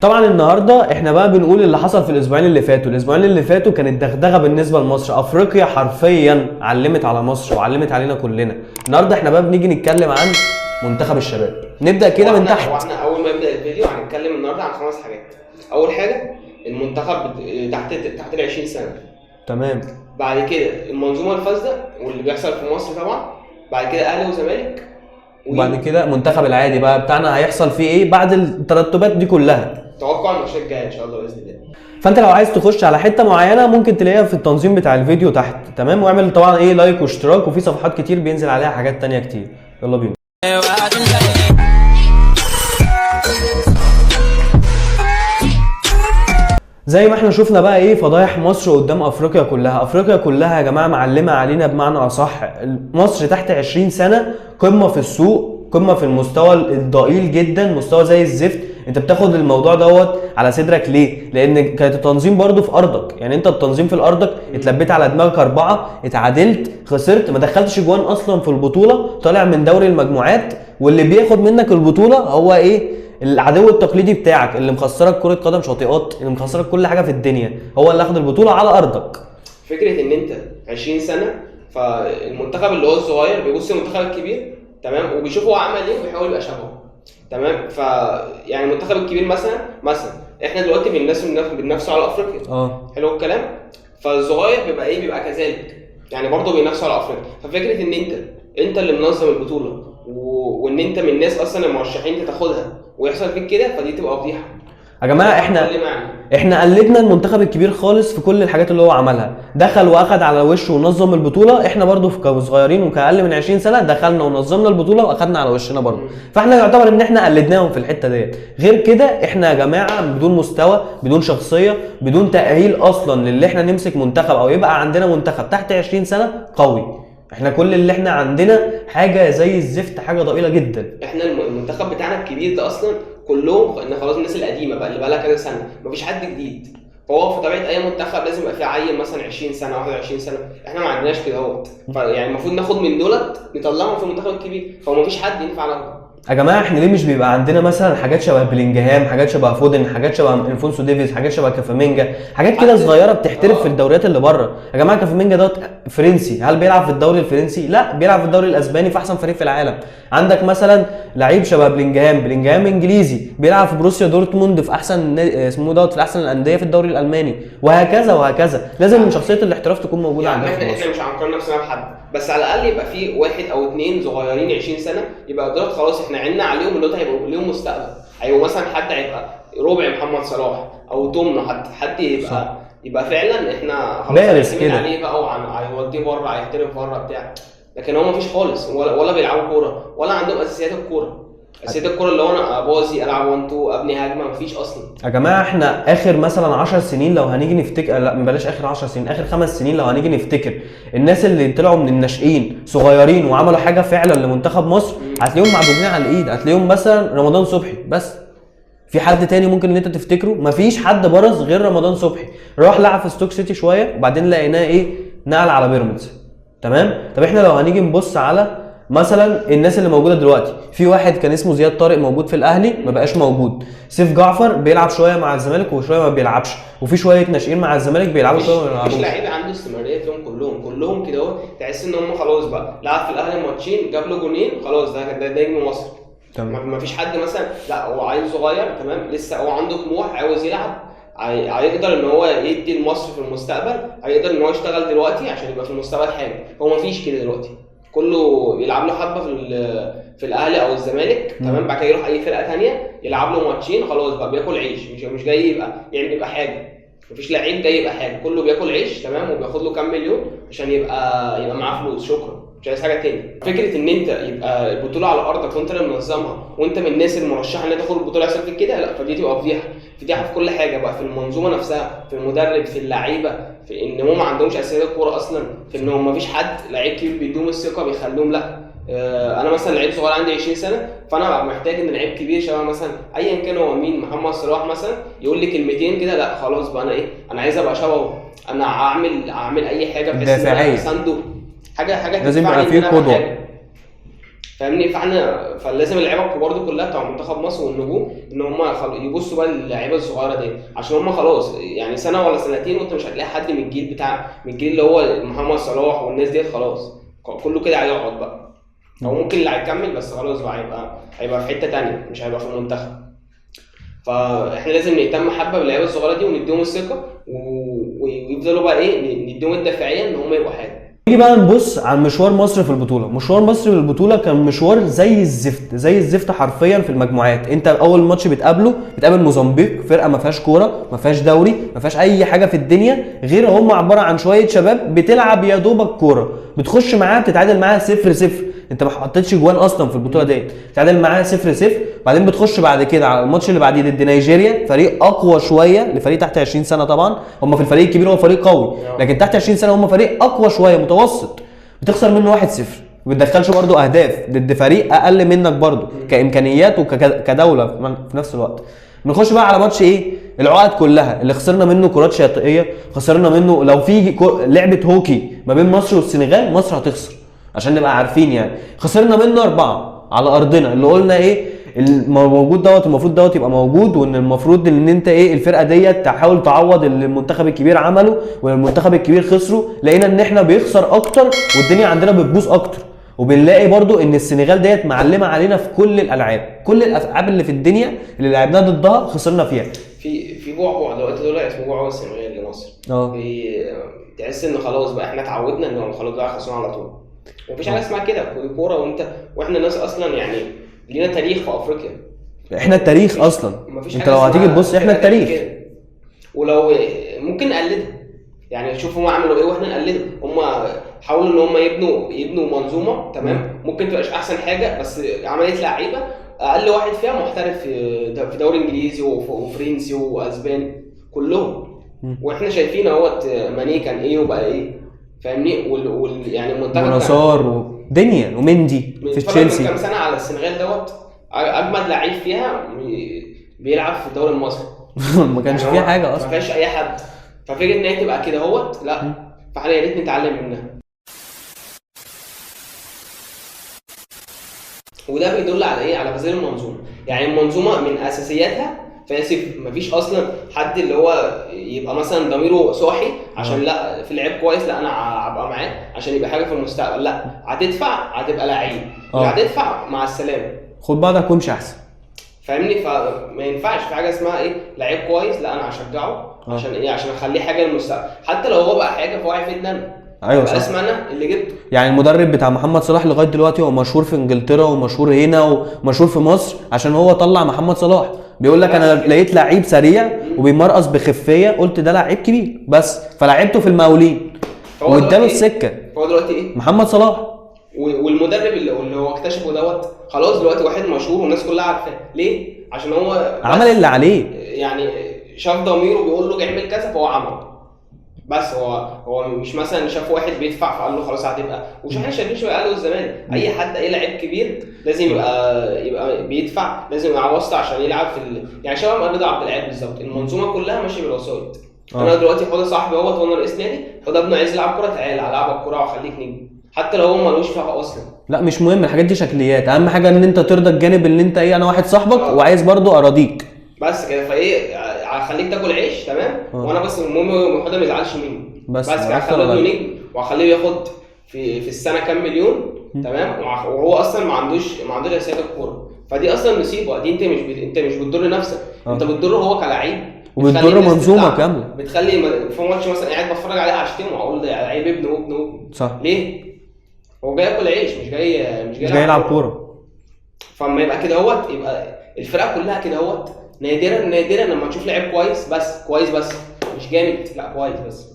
طبعا النهارده احنا بقى بنقول اللي حصل في الاسبوعين اللي فاتوا كانت دغدغه بالنسبه لمصر. افريقيا حرفيا علمت على مصر وعلمت علينا كلنا. النهارده احنا بقى بنيجي نتكلم عن منتخب الشباب. نبدا كده من تحت. واحنا اول ما نبدا الفيديو هنتكلم النهارده عن 5 حاجات. اول حاجه المنتخب تحت ال 20 سنه. تمام. بعد كده المنظومه الفاسده واللي بيحصل في مصر طبعا. بعد كده اهلي وزمالك. وبعد كده المنتخب العادي بقى بتاعنا هيحصل فيه ايه بعد الترتبات دي كلها. توقع الماتشات الجايه ان شاء الله باذن الله. فانت لو عايز تخش على حته معينه ممكن تلاقيها في التنظيم بتاع الفيديو تحت. تمام. واعمل طبعا ايه لايك واشتراك، وفي صفحات كتير بينزل عليها حاجات تانية كتير. يلا بينا. زي ما احنا شفنا بقى ايه فضايح مصر قدام افريقيا كلها. افريقيا كلها يا جماعه معلمه علينا بمعنى اصح. مصر تحت 20 سنه قمه في السوق، قمه في المستوى الضئيل جدا، مستوى زي الزفت. انت بتاخد الموضوع دوت على صدرك ليه؟ لان كانت التنظيم برضو في ارضك. يعني انت التنظيم في ارضك اتلبيت على دماغك 4، اتعادلت، خسرت، ما دخلتش جوان اصلا في البطوله، طالع من دوري المجموعات، واللي بياخد منك البطوله هو ايه؟ العدو التقليدي بتاعك اللي مخسرك كرة قدم شاطئات، اللي مخسرك كل حاجة في الدنيا، هو اللي اخد البطولة على ارضك. فكرة ان انت 20 سنة، فالمنتخب اللي هو الصغير بيبص للمنتخب الكبير، تمام، وبيشوف هو عمل ايه وبيحاول يبقى شبهه، تمام. يعني المنتخب الكبير مثلا احنا دلوقتي بننافسوا على افريقيا. حلو الكلام. فالصغير بيبقى كذلك، يعني برضه بينافسوا على افريقيا. ففكرة ان انت اللي منظم البطولة وان انت من الناس اصلا المرشحين تاخدها ويحصل فيك كده، فدي تبقى فضيحه يا جماعه. احنا قلدنا المنتخب الكبير خالص في كل الحاجات اللي هو عملها. دخل واخد على وشه ونظم البطوله. احنا برضو كصغيرين وكاقل من 20 سنه دخلنا ونظمنا البطوله واخدنا على وشنا برضو. فاحنا يعتبر ان احنا قلدناهم في الحته ديت. غير كده احنا يا جماعه بدون مستوى، بدون شخصيه، بدون تاهيل اصلا للي احنا نمسك منتخب او يبقى عندنا منتخب تحت 20 سنه قوي. احنا كل اللي احنا عندنا حاجه زي الزفت، حاجه ضئيله جدا. احنا المنتخب بتاعنا الكبير ده اصلا كلهم ان خلاص الناس القديمه بقى اللي بقى لها كذا سنه، مفيش حد جديد. فهو في طبيعه اي منتخب لازم يبقى فيه عيل مثلا 20 سنه 21 سنه. احنا ما عندناش كده اهوت. فيعني المفروض ناخد من دولت نطلعهم في المنتخب الكبير، فهو مفيش حد ينفع لهم. يا جماعه احنا ليه مش بيبقى عندنا مثلا حاجات شبه بلينجهام، حاجات شبه فودن، حاجات شبه انفونسو ديفيز، حاجات شبه كافامينجا، حاجات كده صغيره بتحترف في الدوريات اللي بره. يا جماعه كافامينجا دوت فرنسي، هل بيلعب في الدوري الفرنسي؟ لا، بيلعب في الدوري الاسباني في احسن فريق في العالم. عندك مثلا لعيب شبه بلينجهام انجليزي بيلعب في بروسيا دورتموند في احسن اسمه دوت في احسن الانديه في الدوري الالماني، وهكذا. لازم شخصيه الاحتراف تكون موجوده يعني عندنا. احنا مش هنقارن نفسنا بحد، بس على الاقل يبقى في 1 أو 2 صغيرين 20 سنه، يبقى دول خلاص احنا عنا عليهم ان دول هيبقوا ليهم مستقبل. هيبقوا مثلا حد هيبقى ربع محمد صلاح او ضمنه، حد يبقى فعلا احنا خلاص هنعتمد عليه بقى وهيوديه بره، هيحترف بره بتاع. لكن هو مفيش خالص، ولا بيلعبوا كوره ولا عندهم اساسيات الكوره. اساسيات الكوره اللي هو انا اباظي العب 1 2 ابني هجمه، مفيش اصلا. يا جماعه احنا اخر مثلا 10 سنين لو هنيجي نفتكر، لا بلاش اخر 10 سنين، اخر 5 سنين لو هنيجي نفتكر الناس اللي طلعوا من الناشئين صغيرين وعملوا حاجه فعلا لمنتخب مصر، هتلاقيهم معدودين على الايد. هتلاقيهم مثلا رمضان صبحي بس. في حد تاني ممكن ان انت تفتكره؟ مفيش حد برز غير رمضان صبحي. راح لعب في ستوك سيتي شويه وبعدين لقيناه ايه؟ نقل على بيراميدز. تمام. طب احنا لو هنيجي نبص على مثلا الناس اللي موجوده دلوقتي، في واحد كان اسمه زياد طارق موجود في الاهلي ما بقاش موجود. سيف جعفر بيلعب شويه مع الزمالك وشويه ما بيلعبش، وفي شويه ناشئين مع الزمالك بيلعبوا شويه ما بيلعبوش. مش لعيبه عنده استمراريه فيهم كلهم كده اهو. تحس ان هم خلاص بقى لعب في الاهلي ماتشين جاب له جونين خلاص، ده نجم مصر. ما فيش حد مثلا، لا هو عيل صغير تمام لسه هو عنده طموح عاوز يلعب، هيقدر ان هو يدي لمصر في المستقبل، هيقدر ان هو يشتغل دلوقتي عشان يبقى في المستقبل حاجه. هو ما فيش كده دلوقتي، كله يلعب له حبه في الاهلي او الزمالك تمام، بعد كده يروح اي فرقه ثانيه يلعب له ماتشين خلاص بقى بياكل عيش. مش جاي يبقى حاجه. مفيش لعيب جاي يبقى حاجه، كله بياكل عيش تمام وبياخد له كام مليون عشان يبقى معاه فلوس، شكرا، مش عايز حاجه تاني. فكره ان انت يبقى البطوله على ارضك وانت اللي منظمها وانت من الناس المرشحه ان انت تاخد البطوله يحصل فيك كده، لا فدي تبقى فضيحه في كل حاجه بقى، في المنظومه نفسها، في المدرب، في اللعيبه، في ان هم ما عندهمش اساسيات الكوره اصلا، في ان هم مفيش حد لعيب كبير بيديهم الثقه بيخليهم. لا انا مثلا لعيب صغير عندي 20 سنه، فانا بقى محتاج ان لعيب كبير شبه مثلا ايا كان هو مين، محمد صلاح مثلا، يقول لي كلمتين كده، لا خلاص بقى انا عايز ابقى شبهه، انا اعمل اي حاجه بحيث ان انا اسنده، حاجه لازم يبقى فيه قدوه. فاهمني. فلازم اللعيبه الكبار دي كلها بتاع منتخب مصر والنجوم ان هم يبصوا بقى للعيبه الصغيره دي، عشان هم خلاص يعني سنه ولا سنتين وانت مش هتلاقي حد من الجيل اللي هو محمد صلاح والناس دي، خلاص كله كده هيقعد بقى، او ممكن اللي هيكمل بس خلاص بقى هيبقى في حته تانية مش هيبقى في المنتخب. فاحنا لازم نهتم حبه باللعيبه الصغيره دي ونديهم الثقه ويفضلوا بقى نديهم الدافعيه ان هم يبقوا حاجه. نيجي بقى نبص على مشوار مصر في البطوله. مشوار مصر في البطوله كان مشوار زي الزفت حرفيا في المجموعات. انت اول ماتش بتقابل موزمبيق، فرقه ما فيهاش كوره، ما فيهاش دوري، ما فيهاش اي حاجه في الدنيا غير هم عباره عن شويه شباب بتلعب يا دوبك كوره، بتخش معاها بتتعادل معاها 0-0. انت ما حطيتش جوان اصلا في البطوله ديت، بتتعادل معاها 0-0. بعدين بتخش بعد كده على الماتش اللي بعديه ضد نيجيريا، فريق اقوى شويه لفريق تحت 20 سنه. طبعا هم في الفريق الكبير هو فريق قوي، لكن تحت 20 سنه هم فريق اقوى شويه متوسط، بتخسر منه 1-0. ما بتدخلش برضه اهداف ضد فريق اقل منك برضه كامكانيات وكدوله في نفس الوقت. بنخش بقى على ماتش العقد كلها اللي خسرنا منه كرات شاطئيه، خسرنا منه لو في لعبه هوكي ما بين مصر والسنغال مصر هتخسر عشان نبقى عارفين يعني. خسرنا منه 4 على ارضنا، اللي قلنا الموجود المفروض يبقى موجود، وان المفروض ان انت الفرقه ديت تحاول تعوض اللي المنتخب الكبير عمله والمنتخب الكبير خسره. لقينا ان احنا بيخسر اكتر والدنيا عندنا بتبوظ اكتر، وبنلاقي برضو ان السنغال ديت معلمه علينا في كل الالعاب اللي في الدنيا اللي لعبناها ضدها خسرنا فيها. في بعبع دلوقتي دول اسمه بعبع السنغال لمصر. تحس ان خلاص بقى احنا اتعودنا ان خلاص بقى خسرنا على طول، ومفيش حاجه اسمها كده كوره. واحنا الناس اصلا يعني لينا تاريخ في افريقيا، احنا التاريخ اصلا. انت لو هتيجي تبص احنا التاريخ ولو ممكن نقلدها يعني. شوف هم عملوا واحنا نقلدهم. هم حاولوا ان هم يبنوا منظومه تمام، ممكن تبقاش احسن حاجه بس عمليه لعيبه اقل واحد فيها محترف في دوري انجليزي وفرنسي واسباني كلهم، واحنا شايفين اهوت ماني كان وبقى فاهمني. يعني المنتخب ونصار ودنيا ومندي في تشيلسي من كام سنه على السنغال دوت اجمد لعيب فيها بيلعب في الدوري المصري. ما كانش فيها حاجه اصلا، ما كانش اي حد. ففكره ان هي تبقى كده اهوت لا، فاحنا يا ريت نتعلم منها. وده بيدل على على فساد المنظومه. يعني المنظومه من اساسياتها فهي صفر. مفيش اصلا حد اللي هو يبقى مثلا ضميره صاحي عشان لا في لعيب كويس لا انا هبقى معاه عشان يبقى حاجه في المستقبل. لا، هتدفع هتبقى لعيب، هتدفع مع السلامه، خد بعضك وامشي احسن. فاهمني. فما ينفعش في حاجه اسمها لعيب كويس لا انا هشجعه عشان عشان اخليه حاجه للمستقبل. حتى لو هو بقى حاجه فهو هيفيدنا انا. ايوه صح. اسمع انا اللي جبته. يعني المدرب بتاع محمد صلاح لغايه دلوقتي هو مشهور في انجلترا ومشهور هنا ومشهور في مصر عشان هو طلع محمد صلاح. بيقول لك انا لقيت لعيب سريع وبيمرقص بخفيه، قلت ده لعيب كبير بس، فلعبته في المقاولين واداله السكه. هو دلوقتي محمد صلاح. والمدرب اللي هو اكتشفه دوت خلاص دلوقتي واحد مشهور والناس كلها عارفاه. ليه؟ عشان هو عمل اللي عليه، يعني شاف ضميره بيقول له اعمل كذا فهو عمل. بس هو مش مثلا شاف واحد بيدفع فقال له خلاص هتبقى. ومش احنا شايفين شويه قالوا الزمالك اي حد لعيب كبير لازم يبقى بيدفع، لازم يبقى واسطه عشان يلعب يعني شبه رضا عبد العال بالظبط. المنظومه كلها ماشيه بالوسائط. انا دلوقتي حوده صاحبي اهوت وانا رئيس نادي، حوده ابنه عايز يلعب كوره، تعالى العبك كوره واخليك نجم حتى لو هو مالوش فيها اصلا. لا مش مهم الحاجات دي، شكليات. اهم حاجه ان انت ترضى الجانب اللي انت انا واحد صاحبك وعايز برضو اراضيك بس كده. هخليك تاكل عيش تمام وانا بس المهم حوده ما يزعلش مني بس كده. هخليه ابنه نجم وهخليه ياخد في السنه كام مليون تمام، وهو اصلا ما عندوش اساسيات الكوره. فدي اصلا مصيبه. دي انت مش بتضر نفسك، انت بتضره هو كلاعب وبتضر منظومه كامله. بتخلي في ماتش مثلا قاعد بتفرج عليه هشتمه واقول ده لعيب ابنه صح. ليه؟ هو جاي ياكل عيش مش جاي يلعب كوره. فاما يبقى كده اهوت يبقى الفرقه كلها كده اهوت. نادرا لما تشوف لعيب كويس بس مش جامد، لا كويس بس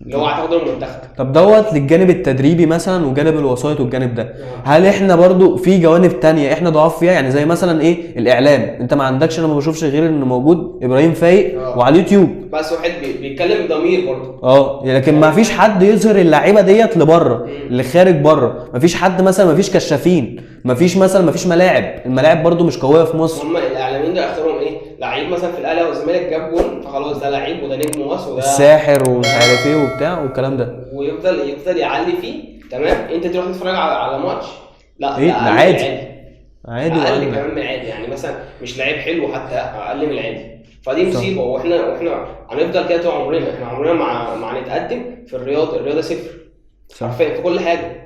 اللي هو هتاخده المنتخب. طب دوت للجانب التدريبي مثلا وجانب الوسائط والجانب ده. هل احنا برضو في جوانب تانية احنا ضعاف فيها؟ يعني زي مثلا الاعلام. انت ما عندكش، انا ما بشوفش غير ان موجود ابراهيم فايق وعلى اليوتيوب بس واحد بيتكلم بضمير برضو. لكن ما فيش حد يظهر اللعيبه ديت لبره، اللي خارج بره. ما فيش حد مثلا، ما فيش كشافين، ما فيش ملاعب. الملاعب برضو مش قويه في مصر. هم الاعلاميين ده اخرهم لعيب مثلا في الاهلي والزمالك جاب جول فخلاص ده لعيب وده نجم مصر وده الساحر ومش عارف ايه وبتاع والكلام ده، ويفضل يعلي فيه تمام. انت تروح تتفرج على ماتش لا ايه ده ده أقل من عادي العادي. عادي اقل وأقل. كمان من العادي، يعني مثلا مش لعيب حلو حتى، اقل من العادي. فدي صح. مصيبه، واحنا هنفضل كده طول عمرنا، احنا عمرنا ما هنتقدم في الرياضه صفر صح. حرفيا في كل حاجه.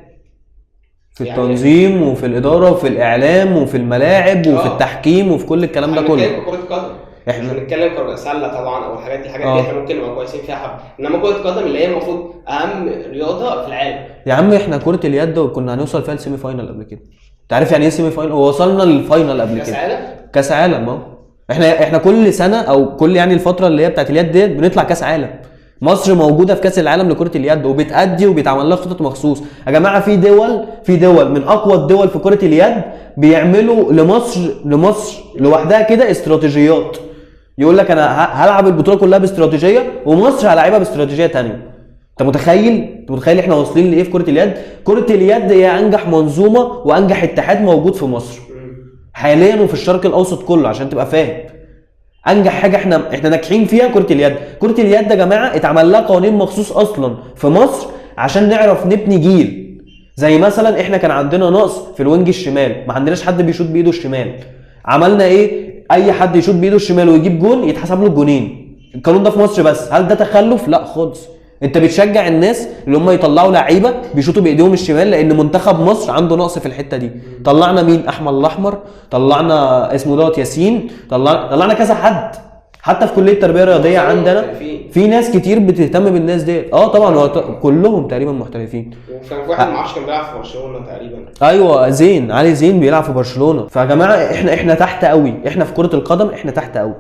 في يعني التنظيم وفي الاداره وفي الاعلام وفي الملاعب وفي اه التحكيم وفي كل الكلام ده هنتكلم كله. ككرة قدم، مش احنا هنتكلم كسلة طبعا او الحاجات دي احنا اه ممكن نبقى كويسين فيها حبه، انما كرة قدم اللي هي المفروض اهم رياضه في العالم. يا عم احنا كرة اليد كنا هنوصل فيها السيمي فاينال قبل كده. انت عارف يعني ايه سيمي فاينال؟ ووصلنا للفاينال قبل كاس كده. عالم. كاس عالم اهو. احنا كل سنه او كل يعني الفتره اللي هي بتاعت اليد ديت بنطلع كاس عالم. مصر موجوده في كاس العالم لكره اليد وبتأدي وبيتعمل لها خطط مخصوص. يا جماعه في دول من اقوى الدول في كره اليد بيعملوا لمصر لوحدها كده استراتيجيات. يقول لك انا هلعب البطوله كلها باستراتيجيه ومصر هلعبها باستراتيجيه تانية. انت متخيل احنا واصلين لايه في كره اليد؟ كره اليد هي انجح منظومه وانجح اتحاد موجود في مصر حاليا وفي الشرق الاوسط كله، عشان تبقى فاهم. انجح حاجه احنا ناجحين فيها كره اليد. كره اليد يا جماعه اتعمل لها قوانين مخصوص اصلا في مصر عشان نعرف نبني جيل. زي مثلا احنا كان عندنا نقص في الوينج الشمال، ما عندناش حد بيشوط بايده الشمال. عملنا ايه؟ اي حد يشوط بايده الشمال ويجيب جون يتحسب له الجونين. القانون ده في مصر بس. هل ده تخلف؟ لا خالص. انت بتشجع الناس اللي هم يطلعوا لعيبه بيشوطوا بايديهم الشمال، لان منتخب مصر عنده نقص في الحته دي. طلعنا مين؟ احمد الاحمر، طلعنا اسمه دوت ياسين، طلعنا كذا حد. حتى في كليه التربيه الرياضيه عندنا في ناس كتير بتهتم بالناس ديت. طبعا هو كلهم تقريبا محترفين. وكان في واحد ما اعرفش كان بيلعب في برشلونه تقريبا. ايوه علي زين بيلعب في برشلونه. فيا جماعه احنا تحت قوي، احنا في كره القدم احنا تحت قوي.